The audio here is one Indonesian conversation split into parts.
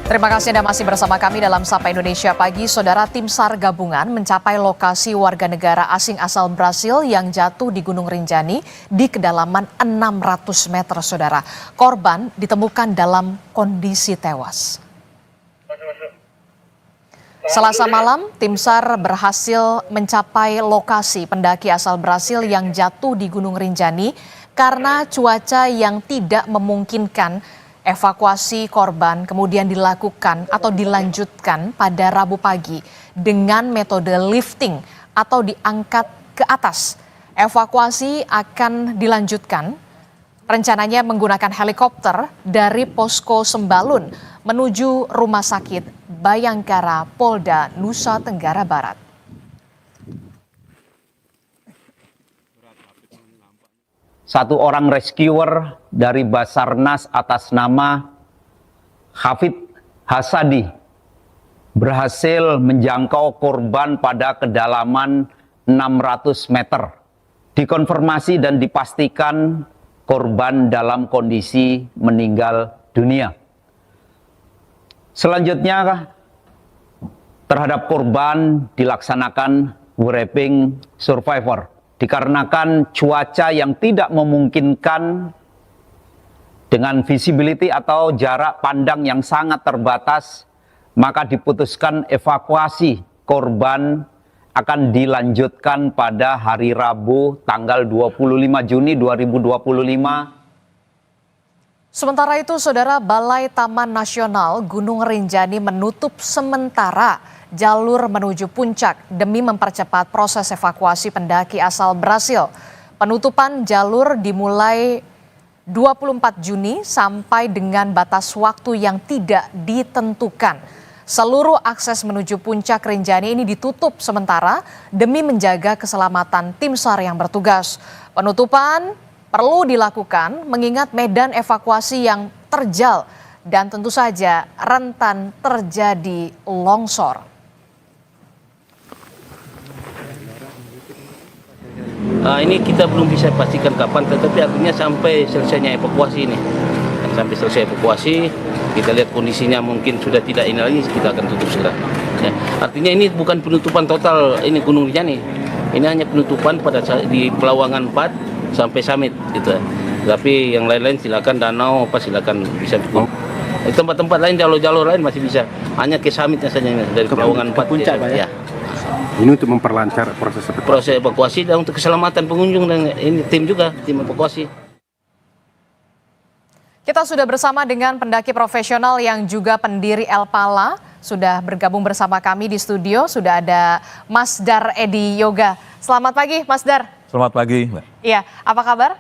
Terima kasih Anda masih bersama kami dalam Sapa Indonesia Pagi. Saudara, tim SAR gabungan mencapai lokasi warga negara asing asal Brasil yang jatuh di Gunung Rinjani di kedalaman 600 meter, saudara. Korban ditemukan dalam kondisi tewas. Selasa malam, tim SAR berhasil mencapai lokasi pendaki asal Brasil yang jatuh di Gunung Rinjani karena cuaca yang tidak memungkinkan. Evakuasi korban kemudian dilakukan atau dilanjutkan pada Rabu pagi dengan metode lifting atau diangkat ke atas. Evakuasi akan dilanjutkan rencananya menggunakan helikopter dari Posko Sembalun menuju Rumah Sakit Bayangkara Polda Nusa Tenggara Barat. Satu orang rescuer dari Basarnas atas nama Hafid Hasadi berhasil menjangkau korban pada kedalaman 600 meter. Dikonfirmasi dan dipastikan korban dalam kondisi meninggal dunia. Selanjutnya terhadap korban dilaksanakan wrapping survivor. Dikarenakan cuaca yang tidak memungkinkan dengan visibility atau jarak pandang yang sangat terbatas, maka diputuskan evakuasi korban akan dilanjutkan pada hari Rabu tanggal 25 Juni 2025. Sementara itu, saudara, Balai Taman Nasional Gunung Rinjani menutup sementara jalur menuju puncak demi mempercepat proses evakuasi pendaki asal Brasil. Penutupan jalur dimulai 24 Juni sampai dengan batas waktu yang tidak ditentukan. Seluruh akses menuju puncak Rinjani ini ditutup sementara demi menjaga keselamatan tim SAR yang bertugas. Penutupan perlu dilakukan mengingat medan evakuasi yang terjal dan tentu saja rentan terjadi longsor. Ini kita belum bisa pastikan kapan, tetapi artinya sampai selesainya evakuasi ini. Sampai selesai evakuasi, kita lihat kondisinya mungkin sudah tidak ini lagi, kita akan tutup segera. Ya. Artinya ini bukan penutupan total ini Gunung Rinjani. Ini hanya penutupan pada di Pelawangan 4 sampai summit gitu. Tapi yang lain-lain silakan danau apa silakan bisa tutup. Tempat-tempat lain jalur-jalur lain masih bisa. Hanya ke summitnya saja dari Pelawangan 4 puncak, ya. Ini untuk memperlancar proses evakuasi dan untuk keselamatan pengunjung dan ini tim juga, tim evakuasi. Kita sudah bersama dengan pendaki profesional yang juga pendiri El Pala. Sudah bergabung bersama kami di studio, sudah ada Mas Dar Edi Yoga. Selamat pagi, Mas Dar. Selamat pagi, Mbak. Iya, apa kabar?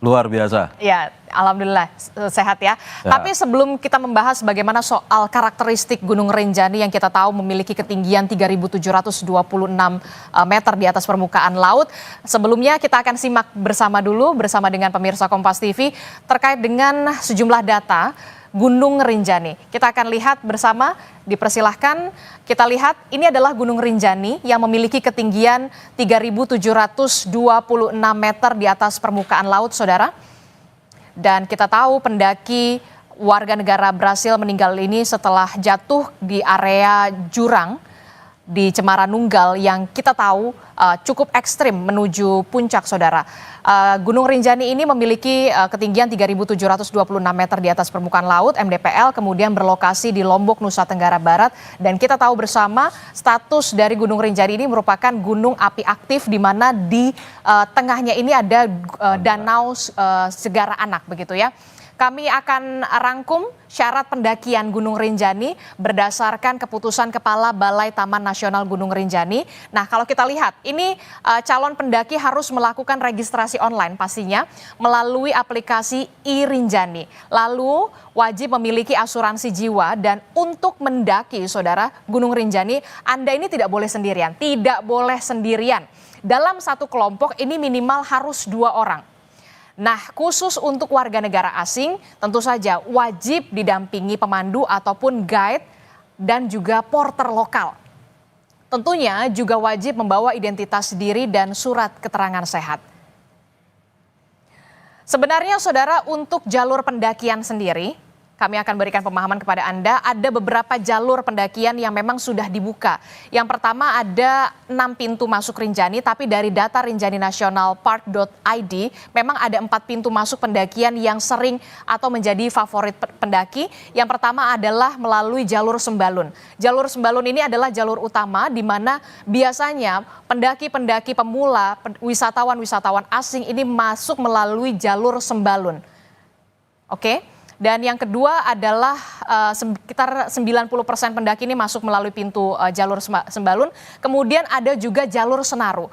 Luar biasa. Ya, alhamdulillah sehat ya. Tapi sebelum kita membahas bagaimana soal karakteristik Gunung Rinjani yang kita tahu memiliki ketinggian 3.726 meter di atas permukaan laut. Sebelumnya kita akan simak bersama dulu bersama dengan pemirsa Kompas TV terkait dengan sejumlah data Gunung Rinjani. Kita akan lihat bersama, dipersilahkan kita lihat ini adalah Gunung Rinjani yang memiliki ketinggian 3.726 meter di atas permukaan laut, saudara. Dan kita tahu pendaki warga negara Brasil meninggal ini setelah jatuh di area jurang di Cemara Nunggal yang kita tahu cukup ekstrim menuju puncak, saudara. Gunung Rinjani ini memiliki ketinggian 3.726 meter di atas permukaan laut. MDPL kemudian berlokasi di Lombok, Nusa Tenggara Barat. Dan kita tahu bersama status dari Gunung Rinjani ini merupakan gunung api aktif di mana di tengahnya ini ada danau Segara Anak begitu ya. Kami akan rangkum syarat pendakian Gunung Rinjani berdasarkan keputusan Kepala Balai Taman Nasional Gunung Rinjani. Nah, kalau kita lihat, ini calon pendaki harus melakukan registrasi online pastinya melalui aplikasi iRinjani. Lalu wajib memiliki asuransi jiwa dan untuk mendaki, saudara, Gunung Rinjani, Anda ini tidak boleh sendirian. Tidak boleh sendirian. Dalam satu kelompok ini minimal harus 2 orang. Nah, khusus untuk warga negara asing tentu saja wajib didampingi pemandu ataupun guide dan juga porter lokal. Tentunya juga wajib membawa identitas diri dan surat keterangan sehat. Sebenarnya saudara, untuk jalur pendakian sendiri, kami akan berikan pemahaman kepada Anda. Ada beberapa jalur pendakian yang memang sudah dibuka. Yang pertama ada 6 pintu masuk Rinjani, tapi dari data Rinjani National Park.id memang ada 4 pintu masuk pendakian yang sering atau menjadi favorit pendaki. Yang pertama adalah melalui jalur Sembalun. Jalur Sembalun ini adalah jalur utama di mana biasanya pendaki-pendaki pemula, wisatawan-wisatawan asing ini masuk melalui jalur Sembalun. Oke. Dan yang kedua adalah sekitar 90% pendaki ini masuk melalui pintu jalur Sembalun. Kemudian ada juga jalur Senaru.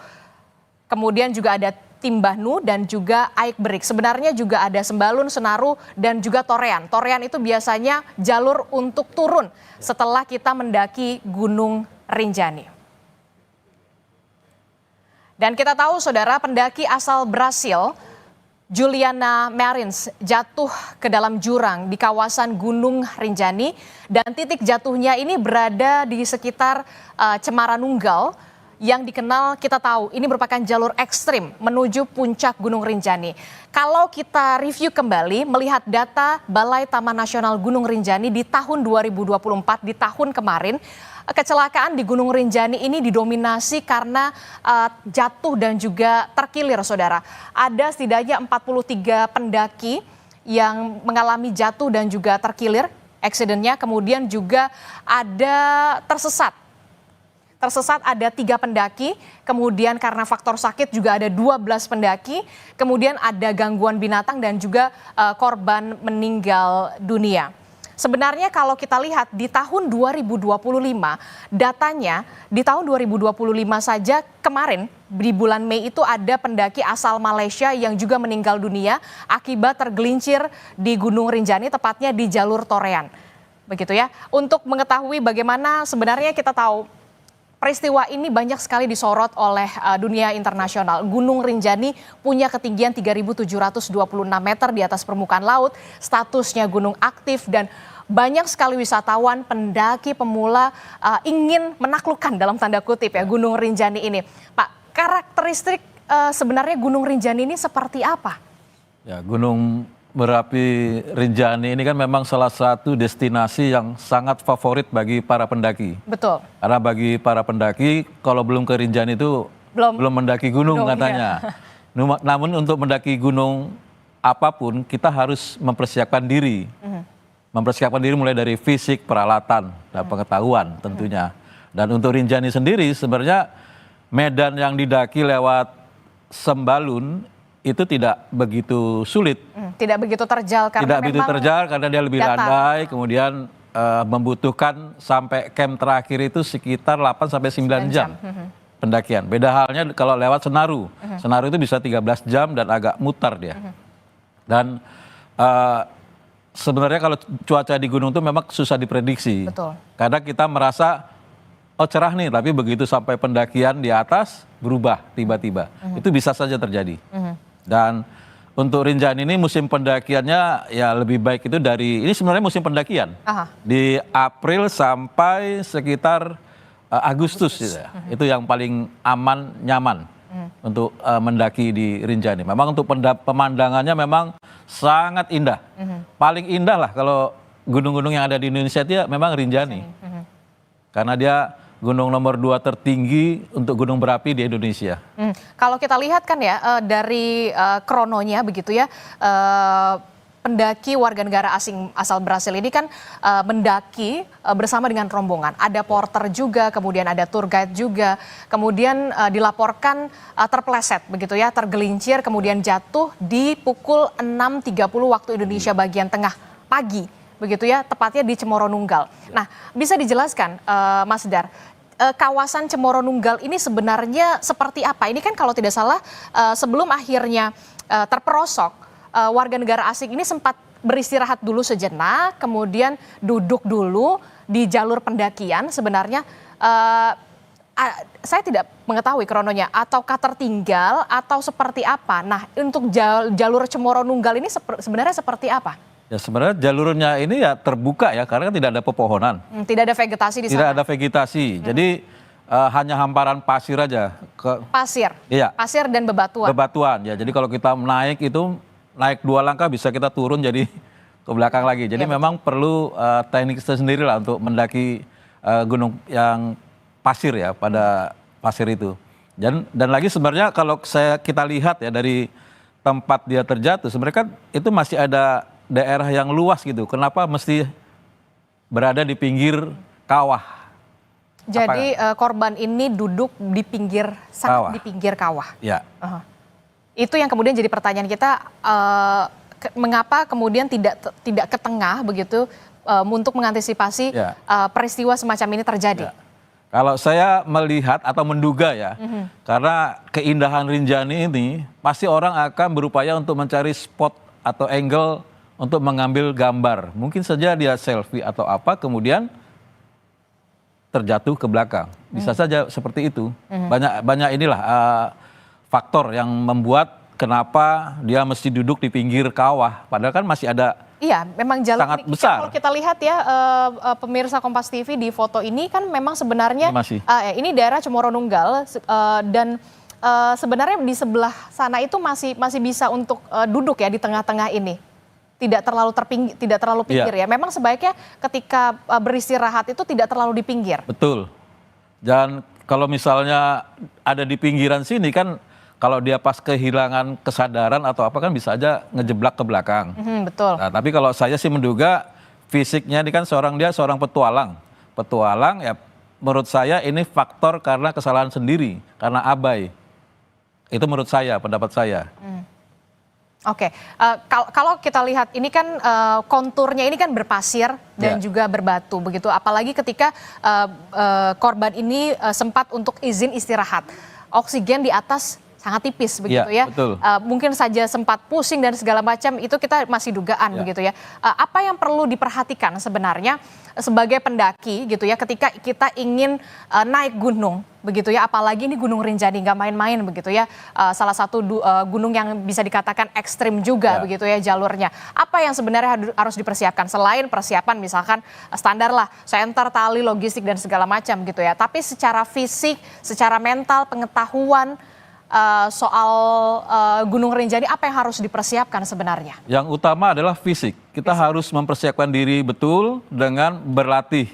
Kemudian juga ada Timbahnu dan juga Aikberik. Sebenarnya juga ada Sembalun, Senaru dan juga Torean. Torean itu biasanya jalur untuk turun setelah kita mendaki Gunung Rinjani. Dan kita tahu saudara, pendaki asal Brasil Juliana Marins jatuh ke dalam jurang di kawasan Gunung Rinjani dan titik jatuhnya ini berada di sekitar Cemaranunggal yang dikenal, kita tahu ini merupakan jalur ekstrim menuju puncak Gunung Rinjani. Kalau kita review kembali melihat data Balai Taman Nasional Gunung Rinjani di tahun 2024, di tahun kemarin, kecelakaan di Gunung Rinjani ini didominasi karena jatuh dan juga terkilir, saudara. Ada setidaknya 43 pendaki yang mengalami jatuh dan juga terkilir accident-nya. Kemudian juga ada tersesat ada 3 pendaki, kemudian karena faktor sakit juga ada 12 pendaki, kemudian ada gangguan binatang dan juga korban meninggal dunia. Sebenarnya kalau kita lihat di tahun 2025, datanya di tahun 2025 saja kemarin di bulan Mei itu ada pendaki asal Malaysia yang juga meninggal dunia akibat tergelincir di Gunung Rinjani, tepatnya di jalur Torean. Begitu ya. Untuk mengetahui bagaimana sebenarnya kita tahu peristiwa ini banyak sekali disorot oleh dunia internasional. Gunung Rinjani punya ketinggian 3.726 meter di atas permukaan laut, statusnya gunung aktif dan banyak sekali wisatawan, pendaki, pemula ingin menaklukkan dalam tanda kutip ya Gunung Rinjani ini. Pak, karakteristik sebenarnya Gunung Rinjani ini seperti apa? Ya, Gunung Merapi Rinjani ini kan memang salah satu destinasi yang sangat favorit bagi para pendaki. Betul. Karena bagi para pendaki kalau belum ke Rinjani itu belum mendaki gunung katanya. Ya. Namun untuk mendaki gunung apapun kita harus mempersiapkan diri. Mempersiapkan diri mulai dari fisik, peralatan, dan pengetahuan tentunya. Dan untuk Rinjani sendiri sebenarnya medan yang didaki lewat Sembalun itu tidak begitu sulit. Tidak begitu terjal karena dia lebih landai, kemudian membutuhkan sampai camp terakhir itu sekitar 8 sampai 9 jam pendakian. Beda halnya kalau lewat Senaru. Senaru itu bisa 13 jam dan agak mutar dia. Dan sebenarnya kalau cuaca di gunung itu memang susah diprediksi. Betul. Karena kita merasa cerah nih, tapi begitu sampai pendakian di atas berubah tiba-tiba. Itu bisa saja terjadi. Dan untuk Rinjani ini musim pendakiannya ya lebih baik itu ini sebenarnya musim pendakian. Di April sampai sekitar Agustus. Gitu ya. Itu yang paling aman, nyaman untuk mendaki di Rinjani. Memang untuk pemandangannya memang sangat indah. Paling indah lah kalau gunung-gunung yang ada di Indonesia itu ya memang Rinjani. Karena dia gunung nomor 2 tertinggi untuk gunung berapi di Indonesia. Kalau kita lihat kan ya dari krononya begitu ya, pendaki warga negara asing asal Brasil ini kan mendaki bersama dengan rombongan. Ada porter juga, kemudian ada tour guide juga, kemudian dilaporkan terpleset begitu ya, tergelincir, kemudian jatuh di pukul 6.30 waktu Indonesia bagian tengah pagi. Begitu ya, tepatnya di Cemaranunggal. Nah, bisa dijelaskan Mas Dar, kawasan Cemaranunggal ini sebenarnya seperti apa? Ini kan kalau tidak salah sebelum akhirnya terperosok, warga negara asing ini sempat beristirahat dulu sejenak, kemudian duduk dulu di jalur pendakian sebenarnya. Saya tidak mengetahui krononya, ataukah tertinggal atau seperti apa. Nah, untuk jalur Cemaranunggal ini sebenarnya seperti apa? Ya sebenarnya jalurnya ini ya terbuka ya karena tidak ada pepohonan. Tidak ada vegetasi di sana. Tidak ada vegetasi. Jadi hanya hamparan pasir aja. Pasir. Iya. Pasir dan bebatuan. Bebatuan ya. Jadi kalau kita naik 2 langkah bisa kita turun jadi ke belakang lagi. Jadi memang perlu teknik tersendiri lah untuk mendaki gunung yang pasir ya, pada pasir itu. Dan lagi sebenarnya kalau kita lihat ya dari tempat dia terjatuh, sebenarnya kan itu masih ada daerah yang luas gitu. Kenapa mesti berada di pinggir kawah? Jadi korban ini duduk di pinggir, sangat di pinggir kawah. Ya. Itu yang kemudian jadi pertanyaan kita, mengapa kemudian tidak ke tengah begitu untuk mengantisipasi peristiwa semacam ini terjadi? Ya. Kalau saya melihat atau menduga ya, karena keindahan Rinjani ini, pasti orang akan berupaya untuk mencari spot atau angle untuk mengambil gambar. Mungkin saja dia selfie atau apa, kemudian terjatuh ke belakang. Bisa saja seperti itu. Banyak inilah faktor yang membuat kenapa dia mesti duduk di pinggir kawah. Padahal kan masih ada. Iya, memang jalan sangat ini, besar. kalau kita lihat ya pemirsa Kompas TV di foto ini kan memang sebenarnya ini daerah Cimoronunggal dan sebenarnya di sebelah sana itu masih bisa untuk duduk ya di tengah-tengah ini. Tidak terlalu pinggir ya. Memang sebaiknya ketika beristirahat itu tidak terlalu di pinggir. Betul. Dan kalau misalnya ada di pinggiran sini kan, kalau dia pas kehilangan kesadaran atau apa kan bisa aja ngejeblak ke belakang. Betul. Nah, tapi kalau saya sih menduga fisiknya ini kan seorang petualang. Petualang ya menurut saya ini faktor karena kesalahan sendiri, karena abai. Itu menurut saya, pendapat saya. Oke, kalau kita lihat ini kan konturnya ini kan berpasir dan juga berbatu begitu. Apalagi ketika korban ini sempat untuk izin istirahat. Oksigen di atas sangat tipis begitu ya. Betul. Mungkin saja sempat pusing dan segala macam, itu kita masih dugaan begitu ya. Apa yang perlu diperhatikan sebenarnya sebagai pendaki gitu ya ketika kita ingin naik gunung begitu ya, apalagi ini Gunung Rinjani nggak main-main begitu ya, salah satu gunung yang bisa dikatakan ekstrim juga begitu ya jalurnya. Apa yang sebenarnya harus dipersiapkan selain persiapan misalkan standar lah, senter, tali, logistik dan segala macam gitu ya, tapi secara fisik, secara mental, pengetahuan soal Gunung Rinjani apa yang harus dipersiapkan sebenarnya? Yang utama adalah fisik. Kita harus mempersiapkan diri betul dengan berlatih.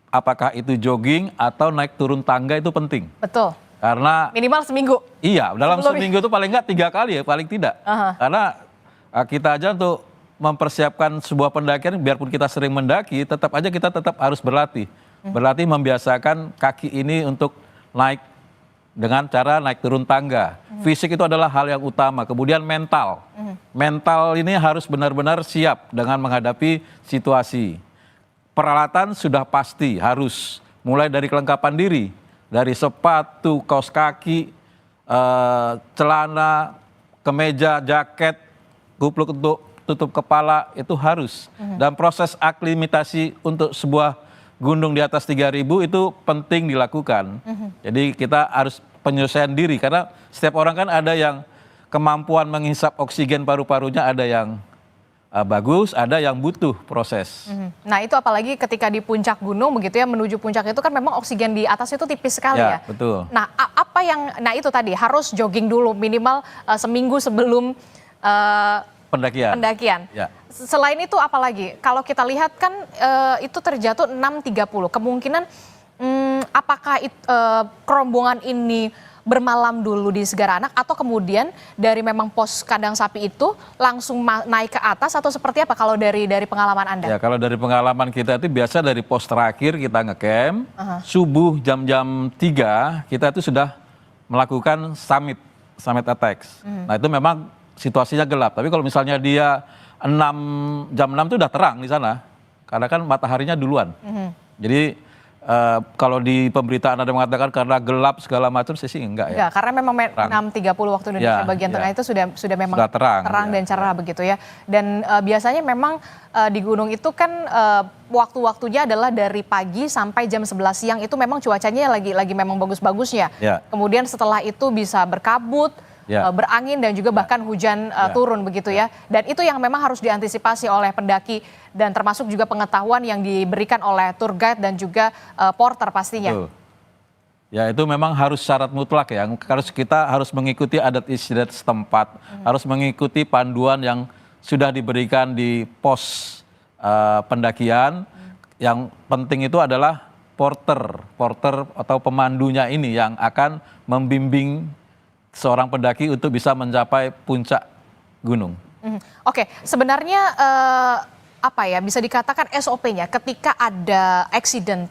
Apakah itu jogging atau naik turun tangga itu penting. Betul. Karena minimal seminggu. Iya, dalam seminggu itu paling nggak 3 kali ya, paling tidak. Karena kita aja untuk mempersiapkan sebuah pendakian, biarpun kita sering mendaki, tetap aja kita harus berlatih. Berlatih membiasakan kaki ini untuk naik dengan cara naik turun tangga. Fisik itu adalah hal yang utama. Kemudian mental. Mental ini harus benar-benar siap dengan menghadapi situasi. Peralatan sudah pasti harus, mulai dari kelengkapan diri, dari sepatu, kaos kaki, celana, kemeja, jaket, kupluk untuk tutup kepala, itu harus. Dan proses aklimatasi untuk sebuah gunung di atas 3.000 itu penting dilakukan. Jadi kita harus penyesuaian diri, karena setiap orang kan ada yang kemampuan menghisap oksigen paru-parunya ada yang bagus, ada yang butuh proses. Nah itu apalagi ketika di puncak gunung begitu ya, menuju puncak itu kan memang oksigen di atas itu tipis sekali ya. Betul. Nah nah itu tadi harus jogging dulu minimal seminggu sebelum pendakian. Ya. Selain itu apalagi? Kalau kita lihat kan itu terjatuh 6.30. Kemungkinan apakah rombongan ini bermalam dulu di Segaranak atau kemudian dari memang pos kandang sapi itu langsung naik ke atas atau seperti apa kalau dari pengalaman Anda? Ya, kalau dari pengalaman kita itu biasa dari pos terakhir kita ngecamp, subuh jam-jam 3 kita itu sudah melakukan summit attacks. Nah itu memang situasinya gelap, tapi kalau misalnya dia jam 6 itu udah terang di sana, karena kan mataharinya duluan. Jadi kalau di pemberitaan ada mengatakan karena gelap segala macam, sih enggak ya. Enggak, karena memang 6.30 waktu Indonesia bagian tengah itu sudah memang terang dan cerah begitu ya. Dan biasanya memang di gunung itu kan waktu-waktunya adalah dari pagi sampai jam 11 siang itu memang cuacanya lagi memang bagus-bagusnya. Kemudian setelah itu bisa berkabut, berangin dan juga bahkan hujan turun begitu ya. Dan itu yang memang harus diantisipasi oleh pendaki dan termasuk juga pengetahuan yang diberikan oleh tour guide dan juga porter pastinya. Betul. Ya itu memang harus syarat mutlak ya. Kita harus mengikuti adat istiadat setempat, harus mengikuti panduan yang sudah diberikan di pos pendakian. Yang penting itu adalah porter atau pemandunya ini yang akan membimbing seorang pendaki untuk bisa mencapai puncak gunung. Oke, sebenarnya apa ya bisa dikatakan SOP-nya ketika ada accident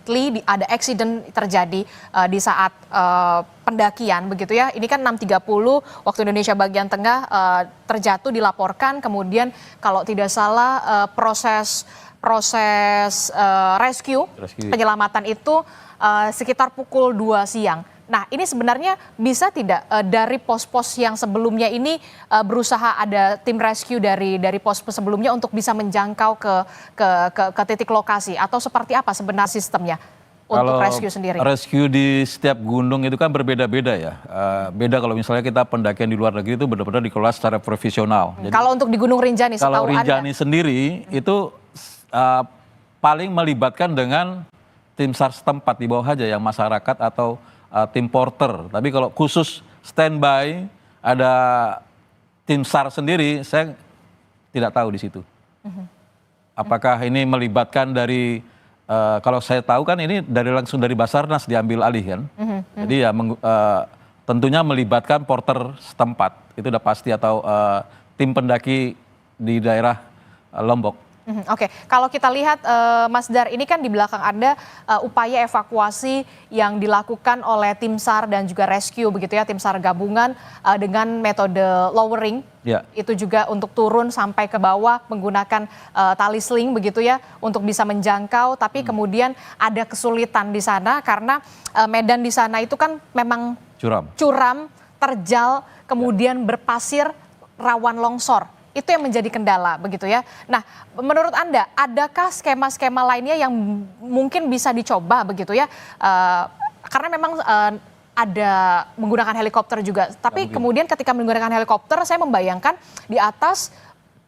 terjadi di saat pendakian begitu ya. Ini kan 6.30 waktu Indonesia bagian tengah terjatuh dilaporkan, kemudian kalau tidak salah proses rescue penyelamatan itu sekitar pukul 2 siang. Nah, ini sebenarnya bisa tidak dari pos-pos yang sebelumnya ini berusaha ada tim rescue dari pos sebelumnya untuk bisa menjangkau ke titik lokasi, atau seperti apa sebenarnya sistemnya untuk rescue sendiri? Rescue di setiap gunung itu kan berbeda-beda ya. Beda kalau misalnya kita pendakian di luar negeri itu benar-benar dikelola secara profesional. Jadi, kalau untuk di Gunung Rinjani, kalau setahu Rinjani Anda sendiri itu paling melibatkan dengan tim SAR setempat di bawah aja yang masyarakat atau tim porter. Tapi kalau khusus standby ada tim SAR sendiri, saya tidak tahu di situ. Apakah ini melibatkan dari kalau saya tahu kan ini langsung dari Basarnas diambil alih kan. Jadi ya tentunya melibatkan porter setempat. Itu udah pasti, atau tim pendaki di daerah Lombok. Oke, kalau kita lihat Mas Dar, ini kan di belakang Anda upaya evakuasi yang dilakukan oleh tim SAR dan juga rescue begitu ya, tim SAR gabungan dengan metode lowering. Ya. Itu juga untuk turun sampai ke bawah menggunakan tali sling begitu ya untuk bisa menjangkau, tapi kemudian ada kesulitan di sana karena medan di sana itu kan memang curam, terjal, kemudian berpasir, rawan longsor. Itu yang menjadi kendala begitu ya. Nah, menurut Anda adakah skema-skema lainnya yang mungkin bisa dicoba begitu ya? Karena memang ada menggunakan helikopter juga. Tapi kemudian ketika menggunakan helikopter, saya membayangkan di atas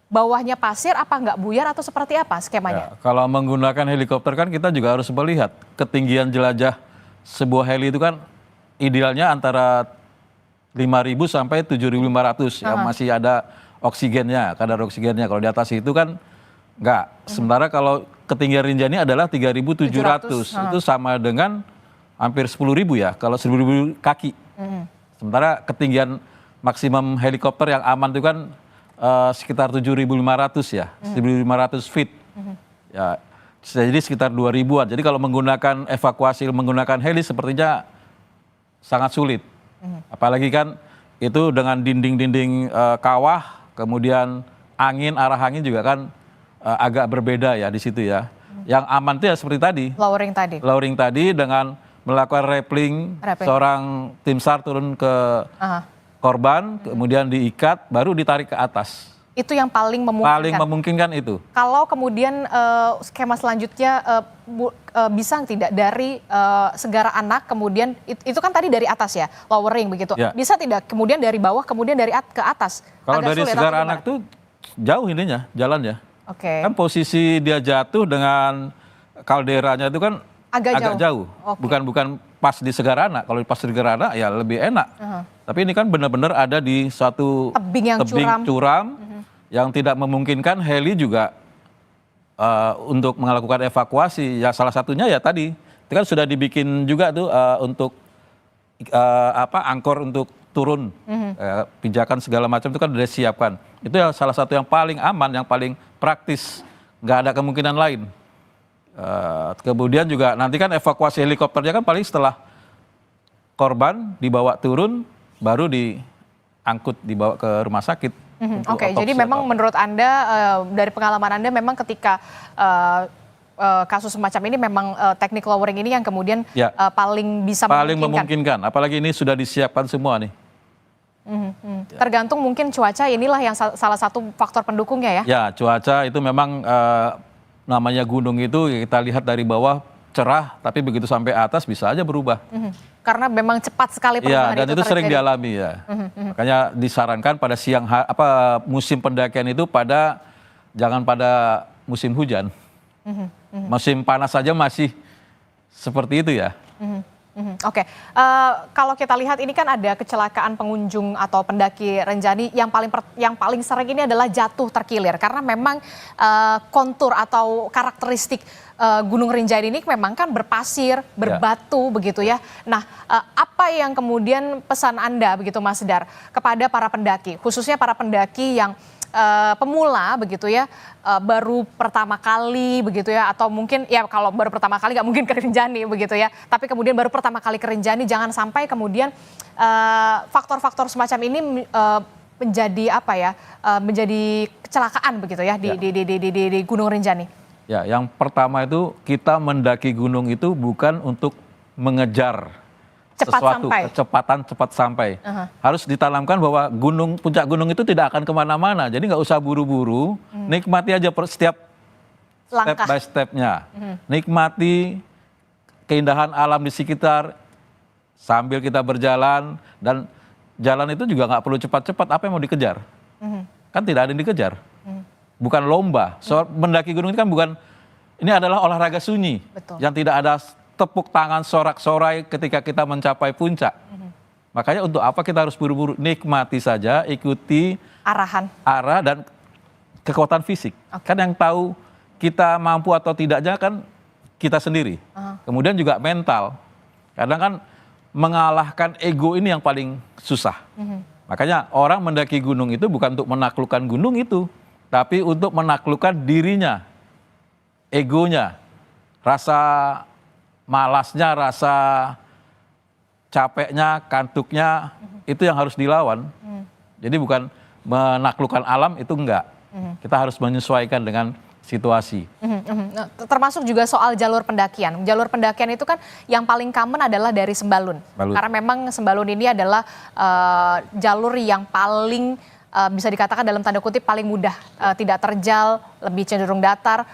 bawahnya pasir, apa nggak buyar atau seperti apa skemanya? Ya, kalau menggunakan helikopter kan kita juga harus melihat ketinggian jelajah sebuah heli itu kan idealnya antara 5.000 sampai 7.500 ya, masih ada oksigennya, kadar oksigennya. Kalau di atas itu kan enggak. Sementara kalau ketinggian Rinjani adalah 3.700, itu sama dengan hampir 10.000 ya, kalau 10.000 kaki. Sementara ketinggian maksimum helikopter yang aman itu kan sekitar 7.500 ya, 1.500 feet. Ya, jadi sekitar 2.000-an. Jadi kalau menggunakan evakuasi menggunakan heli sepertinya sangat sulit. Apalagi kan itu dengan dinding-dinding kawah, kemudian arah angin juga kan agak berbeda ya di situ ya. Yang aman itu ya seperti tadi. Lowering tadi dengan melakukan rappelling. Seorang tim SAR turun ke korban, kemudian diikat, baru ditarik ke atas. Itu yang paling memungkinkan. Paling memungkinkan itu. Kalau kemudian skema selanjutnya bisa tidak dari Segara Anak, kemudian itu kan tadi dari atas ya, lowering begitu. Ya. Bisa tidak kemudian dari bawah, kemudian dari ke atas? Kalau dari Segara Anak tuh jauh ininya, jalannya. Oke. Kan posisi dia jatuh dengan kalderanya itu kan agak jauh. Okay. Bukan pas di Segara Anak. Kalau pas di Segara Anak ya lebih enak. Tapi ini kan benar-benar ada di suatu tebing curam. Yang tidak memungkinkan heli juga untuk melakukan evakuasi. Ya salah satunya ya tadi, itu kan sudah dibikin juga tuh untuk angkor untuk turun, pijakan segala macam itu kan sudah disiapkan. Itu ya salah satu yang paling aman, yang paling praktis, nggak ada kemungkinan lain. Kemudian juga nanti kan evakuasi helikopternya kan paling setelah korban dibawa turun, baru diangkut dibawa ke rumah sakit. Oke, jadi memang menurut Anda, dari pengalaman Anda memang ketika kasus semacam ini memang teknik lowering ini yang kemudian paling bisa memungkinkan. Apalagi ini sudah disiapkan semua nih. Tergantung mungkin cuaca, inilah yang salah satu faktor pendukungnya ya? Ya, cuaca itu memang namanya gunung itu kita lihat dari bawah cerah, tapi begitu sampai atas bisa aja berubah. Karena memang cepat sekali perubahan dan itu sering dialami ya. Makanya disarankan pada musim pendakian itu jangan pada musim hujan. Musim panas saja masih seperti itu ya. Oke. Kalau kita lihat ini kan ada kecelakaan pengunjung atau pendaki Rinjani yang paling sering ini adalah jatuh terkilir karena memang kontur atau karakteristik Gunung Rinjani ini memang kan berpasir, berbatu begitu ya. Nah, apa yang kemudian pesan Anda begitu Mas Dar kepada para pendaki, khususnya para pendaki yang pemula begitu ya, baru pertama kali begitu ya, atau mungkin ya kalau baru pertama kali nggak mungkin ke Rinjani begitu ya, tapi kemudian baru pertama kali ke Rinjani, jangan sampai kemudian faktor-faktor semacam ini menjadi apa ya, menjadi kecelakaan begitu ya di Gunung Rinjani. Ya, yang pertama itu kita mendaki gunung itu bukan untuk mengejar kecepatan cepat sampai. Harus ditanamkan bahwa puncak gunung itu tidak akan kemana-mana. Jadi nggak usah buru-buru, nikmati aja setiap step by stepnya. Nikmati keindahan alam di sekitar sambil kita berjalan, dan jalan itu juga nggak perlu cepat-cepat. Apa yang mau dikejar? Kan tidak ada yang dikejar. Bukan lomba. Mendaki gunung ini kan ini adalah olahraga sunyi. Betul. Yang tidak ada tepuk tangan sorak-sorai ketika kita mencapai puncak. Makanya untuk apa kita harus buru-buru? Nikmati saja, ikuti arah dan kekuatan fisik. Kan yang tahu kita mampu atau tidaknya kan kita sendiri. Kemudian juga mental. Kadang kan mengalahkan ego ini yang paling susah. Makanya orang mendaki gunung itu bukan untuk menaklukkan gunung itu, tapi untuk menaklukkan dirinya, egonya, rasa malasnya, rasa capeknya, kantuknya, itu yang harus dilawan. Jadi bukan menaklukkan alam, itu enggak. Kita harus menyesuaikan dengan situasi. Termasuk juga soal jalur pendakian. Jalur pendakian itu kan yang paling common adalah dari Sembalun. Karena memang Sembalun ini adalah jalur yang paling bisa dikatakan dalam tanda kutip paling mudah, tidak terjal, lebih cenderung datar,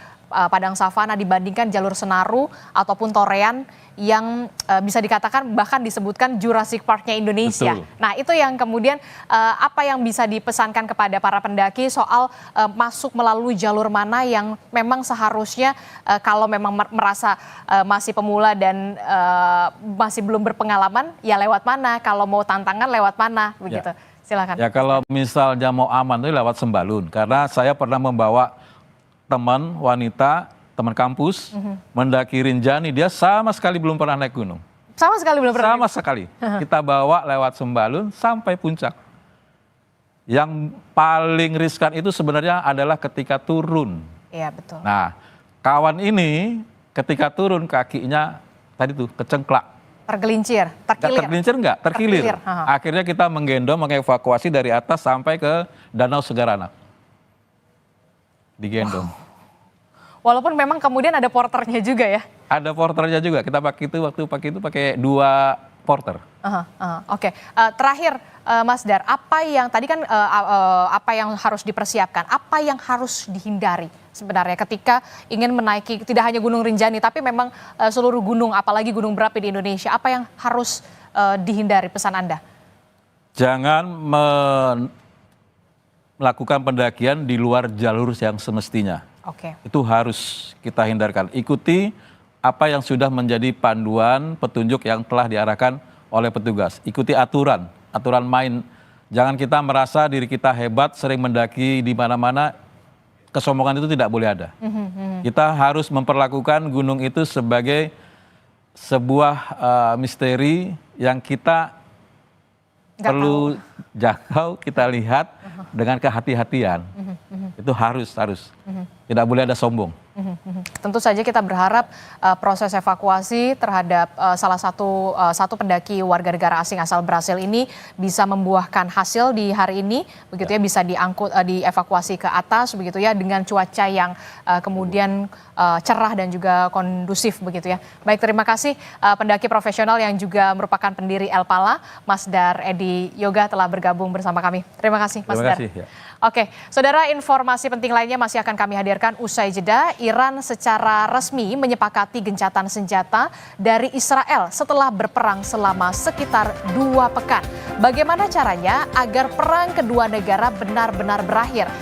padang savana dibandingkan jalur Senaru ataupun Torean yang bisa dikatakan bahkan disebutkan Jurassic Park-nya Indonesia. Betul. Nah, itu yang kemudian apa yang bisa dipesankan kepada para pendaki soal masuk melalui jalur mana yang memang seharusnya kalau memang merasa masih pemula dan masih belum berpengalaman, ya lewat mana, kalau mau tantangan lewat mana begitu. Silakan. Ya, kalau misalnya mau aman itu lewat Sembalun, karena saya pernah membawa teman wanita, teman kampus, mendaki Rinjani, dia sama sekali belum pernah naik gunung. Sama sekali belum pernah? Sama sekali. Kita bawa lewat Sembalun sampai puncak. Yang paling riskan itu sebenarnya adalah ketika turun. Iya, betul. Nah, kawan ini ketika turun kakinya tadi tuh kecengklak. Tergelincir. Enggak, terkilir. Akhirnya kita menggendong, mengevakuasi dari atas sampai ke Danau Segaranak. Digendong. Walaupun memang kemudian ada porternya juga ya? Ada porternya juga. Kita waktu itu pakai 2 porter. Oke. Terakhir Mas Dar, apa yang tadi kan apa yang harus dipersiapkan, apa yang harus dihindari sebenarnya ketika ingin menaiki tidak hanya Gunung Rinjani tapi memang seluruh gunung, apalagi gunung berapi di Indonesia, apa yang harus dihindari pesan Anda? Jangan melakukan pendakian di luar jalur yang semestinya. Oke. Itu harus kita hindarkan. Ikuti apa yang sudah menjadi panduan petunjuk yang telah diarahkan oleh petugas. Ikuti aturan main. Jangan kita merasa diri kita hebat, sering mendaki di mana-mana. Kesombongan itu tidak boleh ada. Kita harus memperlakukan gunung itu sebagai sebuah misteri yang kita perlu jangkau, kita lihat dengan kehati-hatian. Itu harus. Tidak boleh ada sombong. Tentu saja kita berharap proses evakuasi terhadap satu pendaki warga negara asing asal Brasil ini bisa membuahkan hasil di hari ini, begitu ya, bisa dievakuasi ke atas begitu ya, dengan cuaca yang kemudian cerah dan juga kondusif begitu ya. Baik, terima kasih pendaki profesional yang juga merupakan pendiri El Pala, Mas Dar Edi Yoga telah bergabung bersama kami. Terima kasih Mas Dar. Ya. Oke, saudara, informasi penting lainnya masih akan kami hadirkan usai jeda. Iran secara resmi menyepakati gencatan senjata dari Israel setelah berperang selama sekitar 2 pekan. Bagaimana caranya agar perang kedua negara benar-benar berakhir?